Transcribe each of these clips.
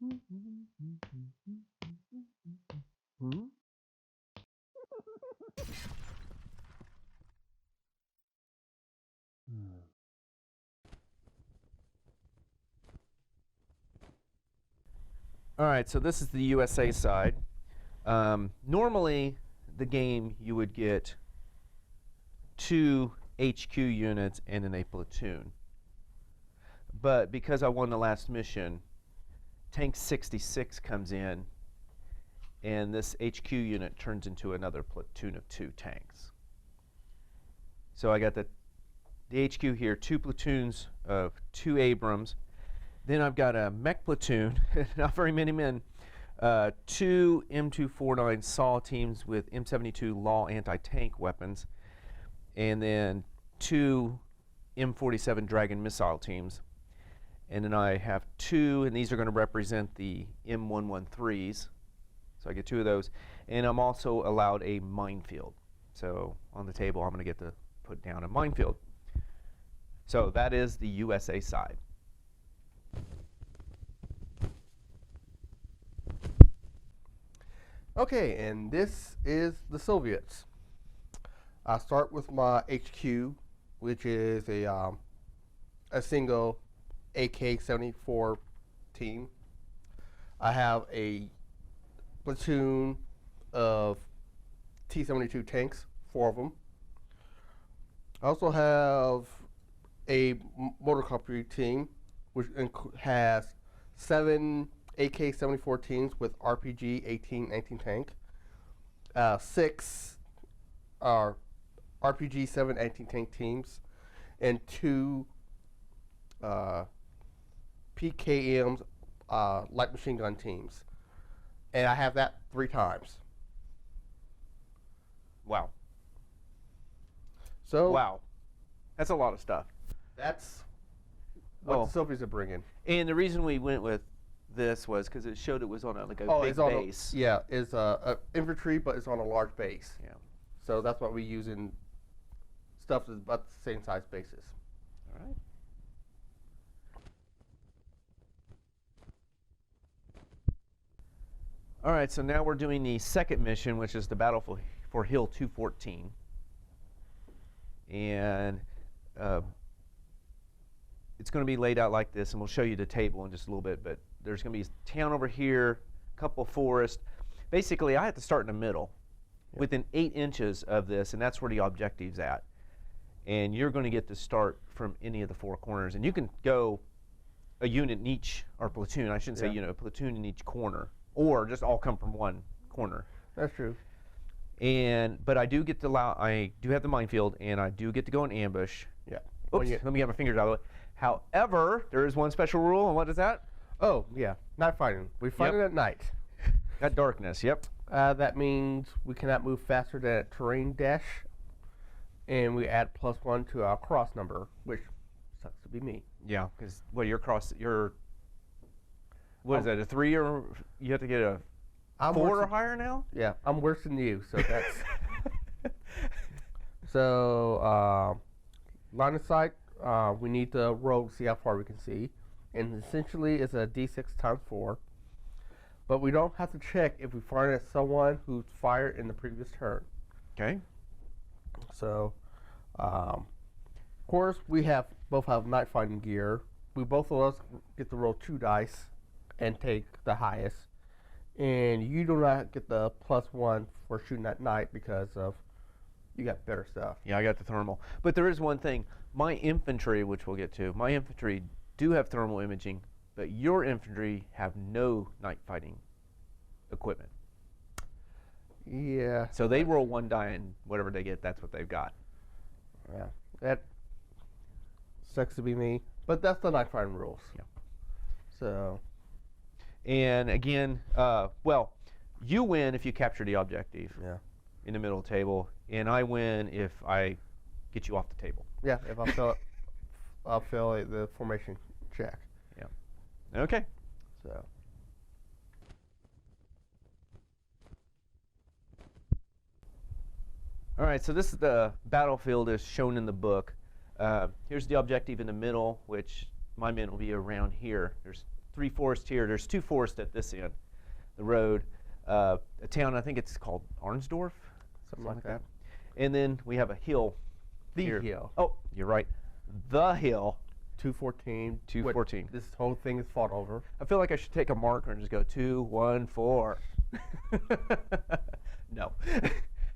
All right, so this is the USA side. Normally, the game you would get 2 HQ units and then a platoon. But because I won the last mission, Tank 66 comes in, and this HQ unit turns into another platoon of 2 tanks. So I got the HQ here, 2 platoons of 2 Abrams. Then I've got a mech platoon, not very many men, 2 M249 SAW teams with M72 Law anti-tank weapons, and then 2 M47 Dragon missile teams. And then I have 2, and these are going to represent the M113s. So I get 2 of those. And I'm also allowed a minefield. So on the table, I'm going to get to put down a minefield. So that is the USA side. Okay, and this is the Soviets. I start with my HQ, which is a single AK-74 team. I have a platoon of T-72 tanks, 4 of them. I also have a motor company team, which has 7 AK-74 teams with RPG 18-19 tank, 6 are RPG 7-19 tank teams, and 2 PKMs light machine gun teams. And I have that 3 times. Wow. So Wow. That's a lot of stuff. that's what the Soviets are bringing. And the reason we went with this was because it showed it was on a big it's on base. it's infantry, but it's on a large base. Yeah. So that's what we use in stuff that's about the same size bases. All right. All right, so now we're doing the second mission, which is the battle for Hill 214. And it's going to be laid out like this, and we'll show you the table in just a little bit, but there's going to be a town over here, a couple of forests. Basically, I have to start in the middle, within 8 inches of this, and that's where the objective's at. And you're going to get to start from any of the 4 corners. And you can go a unit in each, or platoon, I shouldn't say unit, a platoon in each corner, or just all come from one corner. That's true. But I do get to I do have the minefield, and I do get to go in ambush. Yeah. Oops, let me get my fingers out of the way. However, there is one special rule, and what is that? Oh, yeah, night fighting. We fight it at night. Got darkness, yep. That means we cannot move faster than a terrain dash, and we add +1 to our cross number, which sucks to be me. Yeah, because what is that, a 3 or you have to get a 4 or higher now? Yeah, I'm worse than you, so that's so line of sight. We need to roll to see how far we can see, and essentially it's a D6 times 4. But we don't have to check if we fire at someone who's fired in the previous turn. Okay. So, of course, we both have night fighting gear. We both of us get to roll 2 dice and take the highest. And you do not get the +1 for shooting at night because of you got better stuff. Yeah, I got the thermal. But there is one thing. My infantry, which we'll get to, my infantry do have thermal imaging, but your infantry have no night fighting equipment. Yeah. So they roll 1 die, and whatever they get, that's what they've got. Yeah. That sucks to be me. But that's the night fighting rules. Yeah. So. And again, well, you win if you capture the objective in the middle of the table, and I win if I get you off the table. Yeah, if I'll fail the formation check. Yeah. Okay. So. All right, so this is the battlefield as shown in the book. Here's the objective in the middle, which my men will be around here. There's 3 forests here. There's 2 forests at this end, the road. A town, I think it's called Arnsdorf, Something like that. And then we have a hill. The here. hill. Oh, you're right. The hill. 214. 214. This whole thing is fought over. I feel like I should take a marker and just go 2, 1, 4. No.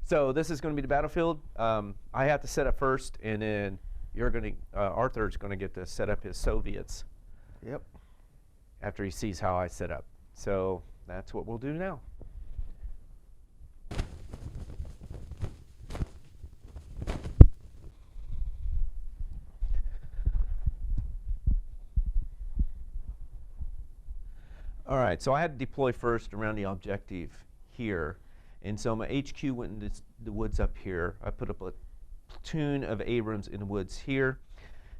So this is going to be the battlefield. I have to set up first, and then you're going to Arthur's going to get to set up his Soviets. Yep. After he sees how I set up. So that's what we'll do now. All right, so I had to deploy first around the objective here. And so my HQ went into the woods up here. I put up a platoon of Abrams in the woods here.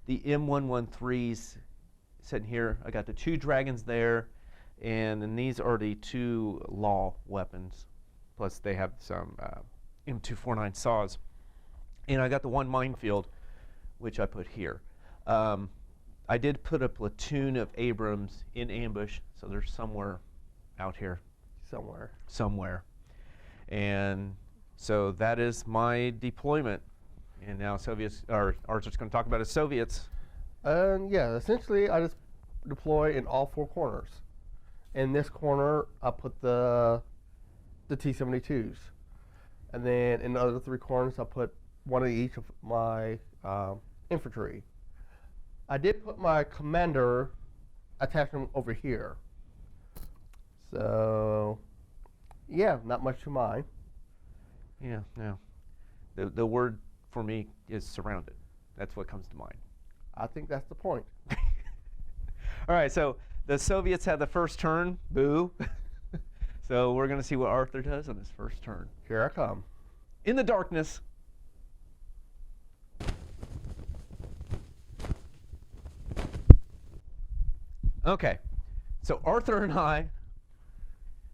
The M113s sitting here. I got the 2 dragons there. And then these are the 2 law weapons. Plus they have some M249 saws. And I got the 1 minefield, which I put here. I did put a platoon of Abrams in ambush, so they're somewhere out here. Somewhere. And so that is my deployment. And now Arthur's going to talk about his Soviets. Yeah, essentially I just deploy in all 4 corners. In this corner, I put the T-72s. And then in the other 3 corners, I put 1 of each of my infantry. I did put my commander attachment over here. So, yeah, not much to mind. Yeah. The word for me is surrounded. That's what comes to mind. I think that's the point. All right, so the Soviets had the first turn. Boo. So we're going to see what Arthur does on his first turn. Here I come. In the darkness. Okay, so Arthur and I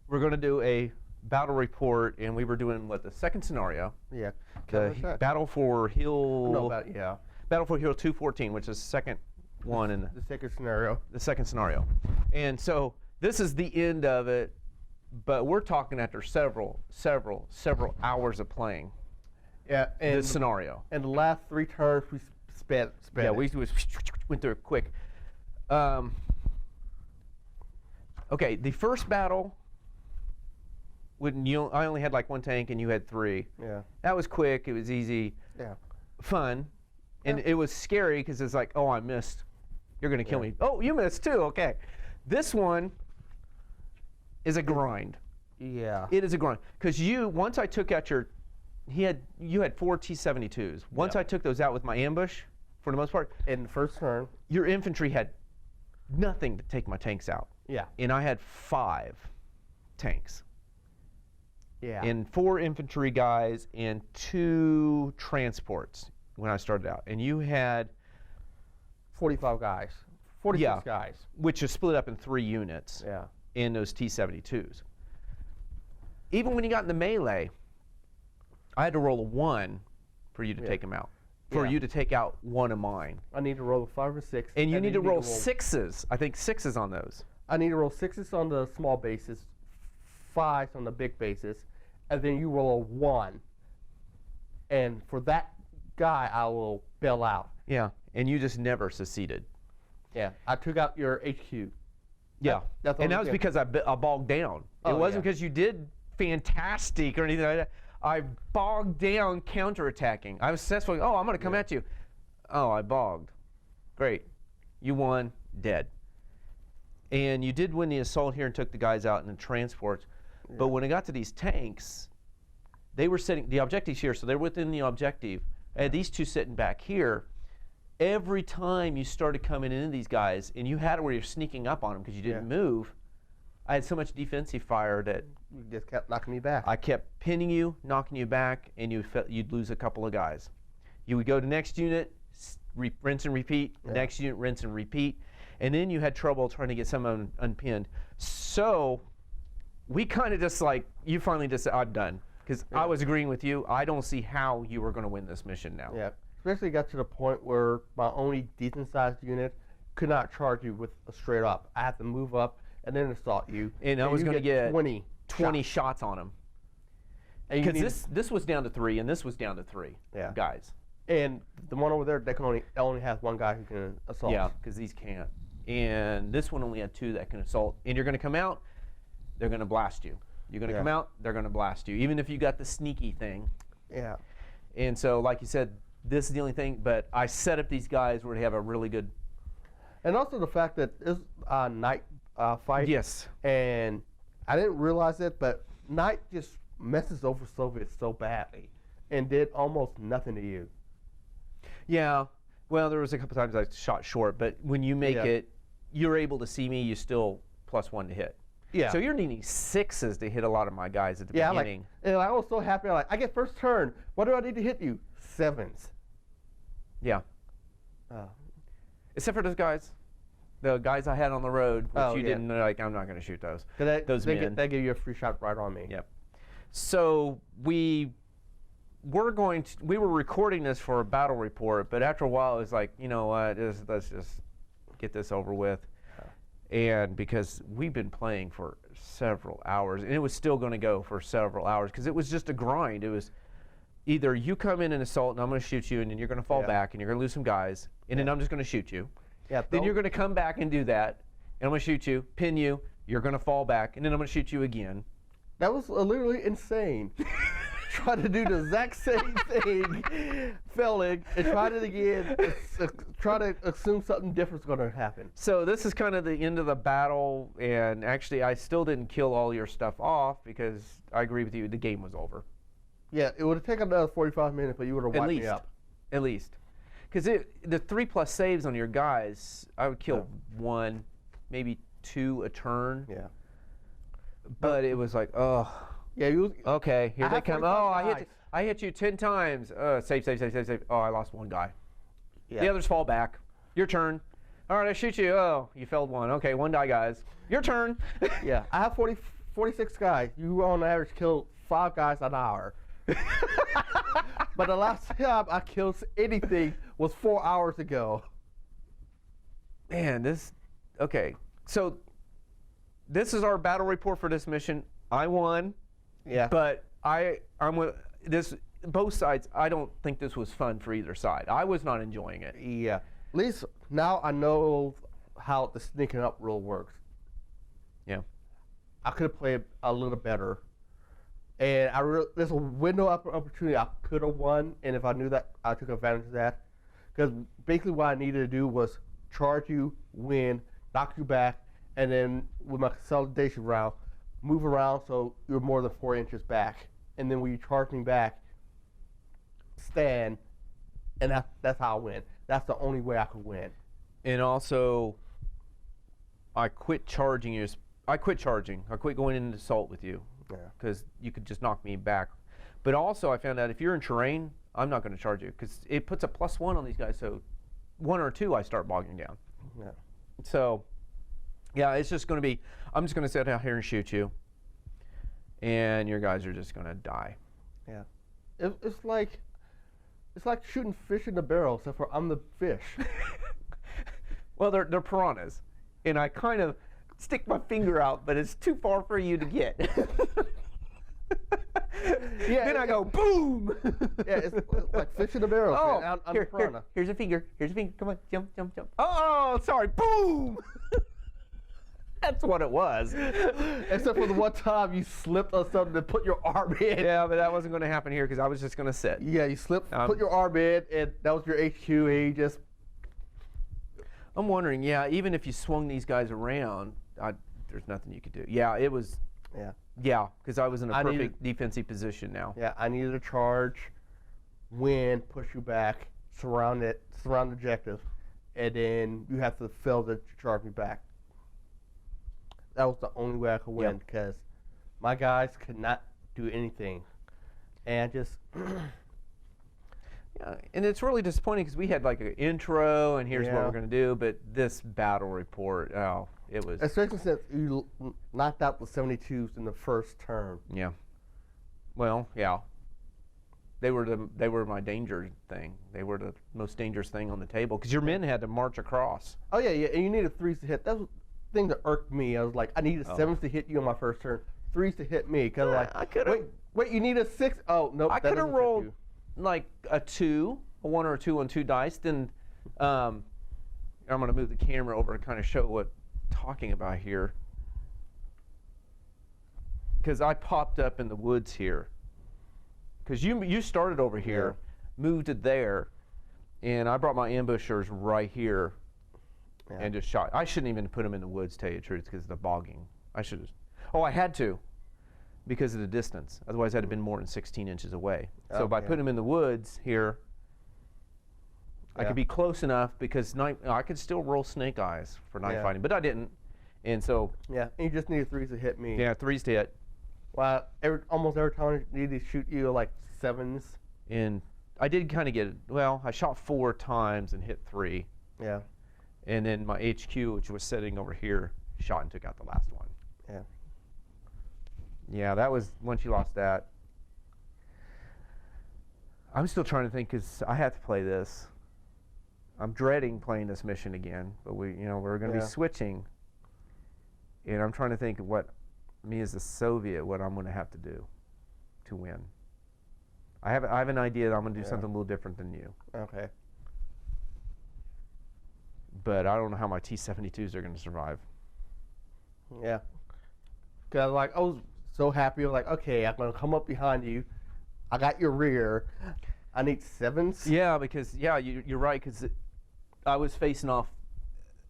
were going to do a battle report, and we were doing the second scenario, Yeah. the Battle for Hill. No, yeah. Battle for Hill 214, which is the second one in The second scenario. the second scenario, and so this is the end of it. But we're talking after several hours of playing Yeah, and this scenario. And the last 3 turns we sped. Yeah, we went through it quick. Okay, the first battle, when I only had like 1 tank and you had 3. Yeah. That was quick. It was easy. Yeah. Fun, and it was scary because it's like, oh, I missed. You're gonna kill me. Oh, you missed too. Okay, this one is a grind. Yeah. It is a grind because once I took out you had 4 T-72s. Once I took those out with my ambush, for the most part, In the first turn. your infantry had nothing to take my tanks out. Yeah. And I had 5 tanks. Yeah. And 4 infantry guys and 2 transports when I started out. And you had 45 guys. 46 guys. which is split up in 3 units Yeah. in those T-72s. Even when you got in the melee, I had to roll a 1 for you to take them out. For you to take out 1 of mine. I need to roll a 5 or 6. And you need to roll 6s. I think 6s on those. I need to roll 6s on the small bases, 5s on the big bases, and then you roll a 1. And for that guy, I will bail out. Yeah, and you just never succeeded. Yeah. I took out your HQ. Yeah, That's and all that was good. because I bogged down. Oh, It wasn't yeah. because you did fantastic or anything like that. I bogged down counterattacking. I was successful. Oh, I'm going to come at you. Oh, I bogged. Great. You won. Dead. And you did win the assault here and took the guys out in the transports. But when it got to these tanks, they were sitting, the objective's here, so they're within the objective. I had these 2 sitting back here. Every time you started coming into these guys, and you had it where you're sneaking up on them because you didn't move, I had so much defensive fire that You just kept knocking me back. I kept pinning you, knocking you back, and you'd lose a couple of guys. You would go to next unit, rinse and repeat, next unit, rinse and repeat, and then you had trouble trying to get someone unpinned. So we kind of just you finally just said, I'm done. Because I was agreeing with you. I don't see how you were going to win this mission now. Yeah. Especially got to the point where my only decent-sized unit could not charge you with a straight up. I had to move up and then assault you. And I was going to get 20 shots on him. And you Because this was down to 3, and this was down to 3 Yeah. guys. And the one over there, they can only has one guy who can assault. Yeah, because these can't. And this one only had 2 that can assault. And you're going to come out, they're going to blast you. You're going to come out, they're going to blast you, even if you got the sneaky thing. Yeah. And so, like you said, this is the only thing. But I set up these guys where they have a really good. And also the fact that it's a night fight. Yes. And I didn't realize it, but night just messes over Soviets so badly and did almost nothing to you. Yeah. Well, there was a couple times I shot short, but when you make it, you're able to see me. You still +1 to hit. Yeah. So you're needing 6s to hit a lot of my guys at the beginning. And I was so happy. I get first turn. What do I need to hit you? 7s. Yeah. Except for those guys. The guys I had on the road, which you didn't like. I'm not going to shoot those. Those men. They give you a free shot right on me. Yep. So we were recording this for a battle report, but after a while it was like, you know what, let's just get this over with. And because we've been playing for several hours, and it was still going to go for several hours because it was just a grind. It was either you come in and assault and I'm going to shoot you, and then you're going to fall back and you're going to lose some guys, and then I'm just going to shoot you. Yeah. Then you're going to come back and do that, and I'm going to shoot you, pin you, you're going to fall back, and then I'm going to shoot you again. That was literally insane. Try to do the exact same thing, failing, and try it again. Try to assume something different's going to happen. So this is kind of the end of the battle, and actually I still didn't kill all your stuff off because I agree with you, the game was over. Yeah, it would have taken another 45 minutes, but you would have wiped me up. At least. Because the 3+ saves on your guys, I would kill 1, maybe 2 a turn. Yeah. But it was like, oh. Yeah, Okay, here they come. Oh, guys. I hit you 10 times. Save. Oh, I lost 1 guy. Yeah. The others fall back. Your turn. All right, I shoot you. Oh, you failed 1. Okay, 1 die, guys. Your turn. Yeah, I have 46 guys. You on average kill 5 guys an hour. But the last time I killed anything was 4 hours ago. Man, okay. So this is our battle report for this mission. I won. Yeah. But I'm with this. Both sides. I don't think this was fun for either side. I was not enjoying it. Yeah. At least now I know how the sneaking up rule works. Yeah. I could have played a little better, and there's a window of opportunity I could have won, and if I knew that, I took advantage of that. Because basically what I needed to do was charge you, win, knock you back, and then with my consolidation round, move around so you're more than 4 inches back. And then when you charge me back, stand, and that's how I win. That's the only way I could win. And also, I quit charging you. I quit charging. I quit going into assault with you. Yeah. Because you could just knock me back. But also, I found out if you're in terrain, I'm not going to charge you because it puts a +1 on these guys. So 1 or 2, I start bogging down. Yeah. So, yeah, it's just going to be, I'm just going to sit out here and shoot you. And your guys are just going to die. Yeah. It's like shooting fish in the barrel, except for I'm the fish. Well, they're piranhas. And I kind of stick my finger out, but it's too far for you to get. Yeah, then I go, boom! Yeah, it's like fish in the barrel. Oh, I'm the piranha. Here's a finger. Here's a finger. Come on, jump. Oh, sorry. Boom! That's what it was. Except for the one time you slipped on something and put your arm in. Yeah, but that wasn't going to happen here because I was just going to sit. Yeah, you slipped, put your arm in, and that was your HQ, and you just... I'm wondering, yeah, even if you swung these guys around, there's nothing you could do. Yeah, it was... Yeah, because I was in a perfect defensive position now. Yeah, I needed to charge, win, push you back, surround the objective, and then you have to fail to charge me back. That was the only way I could win because my guys could not do anything. And just... Yeah, and it's really disappointing because we had like an intro and here's what we're going to do, but this battle report, it was... Especially since you knocked out the 72s in the first turn. Yeah. Well, yeah. They were my danger thing. They were the most dangerous thing on the table because your men had to march across. Oh yeah, yeah, and you needed 3s to hit. That was the thing that irked me. I was like, I needed 7s to hit you on my first turn, 3s to hit me. Cause like, I could have. wait, you need a 6? Oh nope. I could have rolled like a 2, a 1 or a 2 on 2 dice. Then I'm going to move the camera over and kind of show what I'm talking about here. Because I popped up in the woods here. Because you started over here, moved it there, and I brought my ambushers right here and just shot. I shouldn't even put them in the woods, tell you the truth, because of the bogging. I should have. Oh, I had to because of the distance. Otherwise, I'd have been more than 16 inches away. So by putting them in the woods here, I could be close enough because I could still roll snake eyes for night fighting, but I didn't. And so. Yeah, and you just needed 3s to hit me. Yeah, 3s to hit. Well, almost every time I needed to shoot you like 7s. And I did kind of get it. Well, I shot 4 times and hit 3. Yeah. And then my HQ, which was sitting over here, shot and took out the last one. Yeah. Yeah, that was once you lost that. I'm still trying to think because I have to play this. I'm dreading playing this mission again, but we're going to be switching. And I'm trying to think of what me as a Soviet, what I'm going to have to do to win. I have an idea that I'm going to do something a little different than you. Okay. But I don't know how my T-72s are going to survive. Yeah. Because like, I was so happy. I was like, okay, I'm going to come up behind you. I got your rear. I need 7s. Yeah, because, you're right, because I was facing off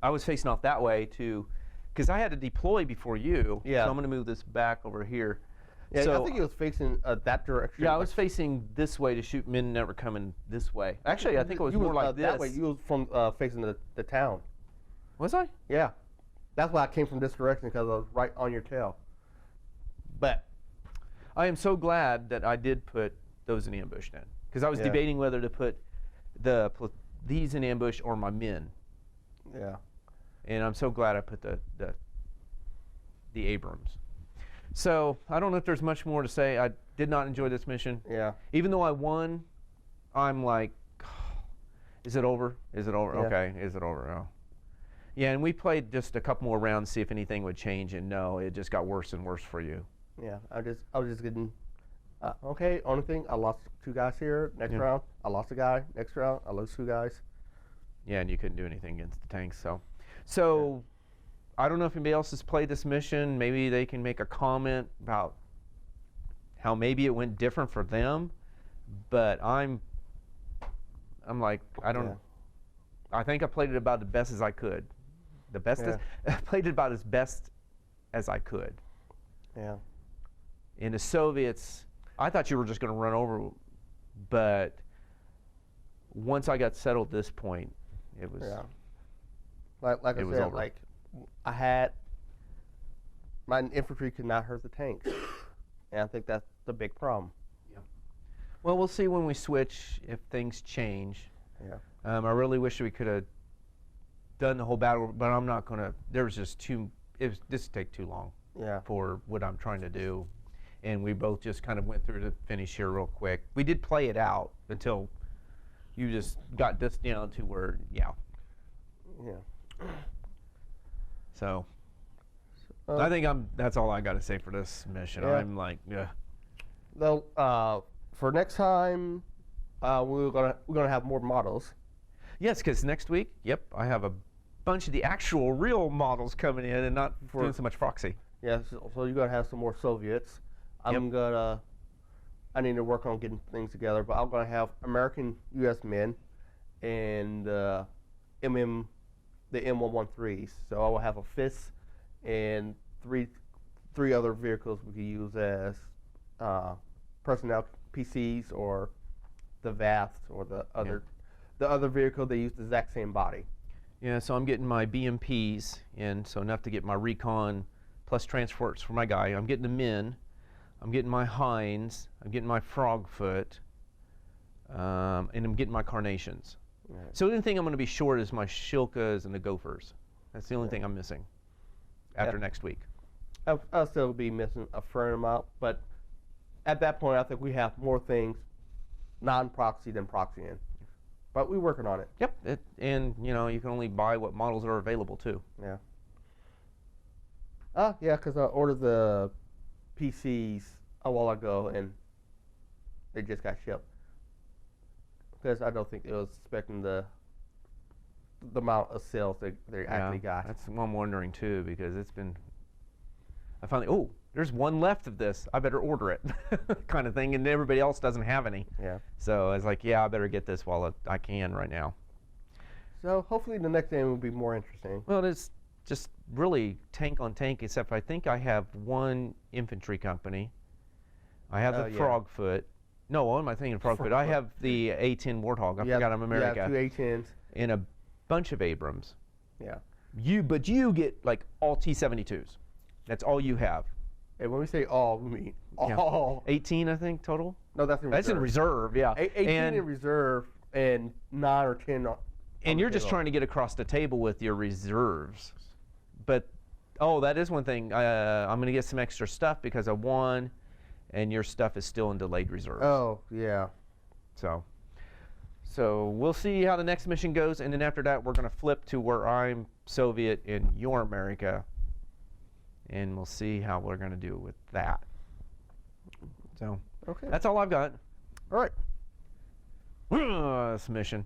that way too. Because I had to deploy before you, so I'm going to move this back over here. Yeah, so, I think he was facing that direction. Yeah, I was facing this way to shoot men that were coming this way. Actually, I think it was more like this. That way, you was from facing the town. Was I? Yeah, that's why I came from this direction because I was right on your tail. But I am so glad that I did put those in ambush then, because I was debating whether to put these in ambush or my men. Yeah. And I'm so glad I put the Abrams. So I don't know if there's much more to say. I did not enjoy this mission. Yeah. Even though I won, I'm like, is it over? Is it over? Yeah. Okay, is it over? Oh. Yeah, and we played just a couple more rounds to see if anything would change, and no, it just got worse and worse for you. Yeah, I was just getting, okay, only thing, I lost 2 guys here. Next round, I lost a guy. Next round, I lost 2 guys. Yeah, and you couldn't do anything against the tanks, So I don't know if anybody else has played this mission. Maybe they can make a comment about how maybe it went different for them. But I'm like, I don't. I think I played it about the best as I could. I played it about as best as I could. Yeah. And the Soviets, I thought you were just going to run over, but once I got settled at this point, it was. Yeah. Like I said, over. like I had my infantry could not hurt the tanks, and I think that's the big problem. Yeah. Well, we'll see when we switch if things change. Yeah. I really wish we could have done the whole battle, but I'm not going to. There was just this would take too long. Yeah. For what I'm trying to do, and we both just kind of went through the finish here real quick. We did play it out until you just got this down to where, Yeah. So I think that's all I got to say for this mission. Yeah. I'm like, yeah. Well, for next time, we're gonna have more models. Yes, because next week, I have a bunch of the actual real models coming in and not doing so much proxy. Yeah, so you're gonna have some more Soviets. I need to work on getting things together, but I'm gonna have American U.S. men and the M113s. So I will have a FIS and three other vehicles we could use as personnel PCs or the VATs or the other vehicle. They use the exact same body. Yeah, so I'm getting my BMPs in, so enough to get my recon plus transports for my guy. I'm getting the men. I'm getting my Hinds. I'm getting my Frogfoot. And I'm getting my Carnations. Right. So the only thing I'm going to be short is my Shilkas and the Gophers. That's the only thing I'm missing after next week. I'll still be missing a fair amount, but at that point I think we have more things non-proxy than proxy in. But we're working on it. Yep, and you know, you can only buy what models are available too. Yeah. Yeah, because I ordered the PCs a while ago and they just got shipped. Because I don't think it was expecting the amount of sales they actually got. That's what I'm wondering too, because it's been. I finally, oh, there's one left of this. I better order it, kind of thing, and everybody else doesn't have any. Yeah. So I was like, yeah, I better get this while I can right now. So hopefully the next game will be more interesting. Well, it's just really tank on tank, except I think I have one infantry company. I have the Frogfoot. No, what am I thinking of Frogfoot? I have the A-10 Warthog. I forgot I'm America. Yeah, 2 A-10s. And a bunch of Abrams. Yeah. But you get like all T-72s. That's all you have. And when we say all, we mean all. 18, I think, total? No, that's in reserve. That's in reserve, yeah. 18 in reserve and 9 or 10 on and you're just trying to get across the table with your reserves. But, that is one thing. I'm going to get some extra stuff because I won, and your stuff is still in delayed reserves. Oh, yeah. So we'll see how the next mission goes, and then after that, we're going to flip to where I'm Soviet and you're America, and we'll see how we're going to do with that. So okay, that's all I've got. All right. This mission.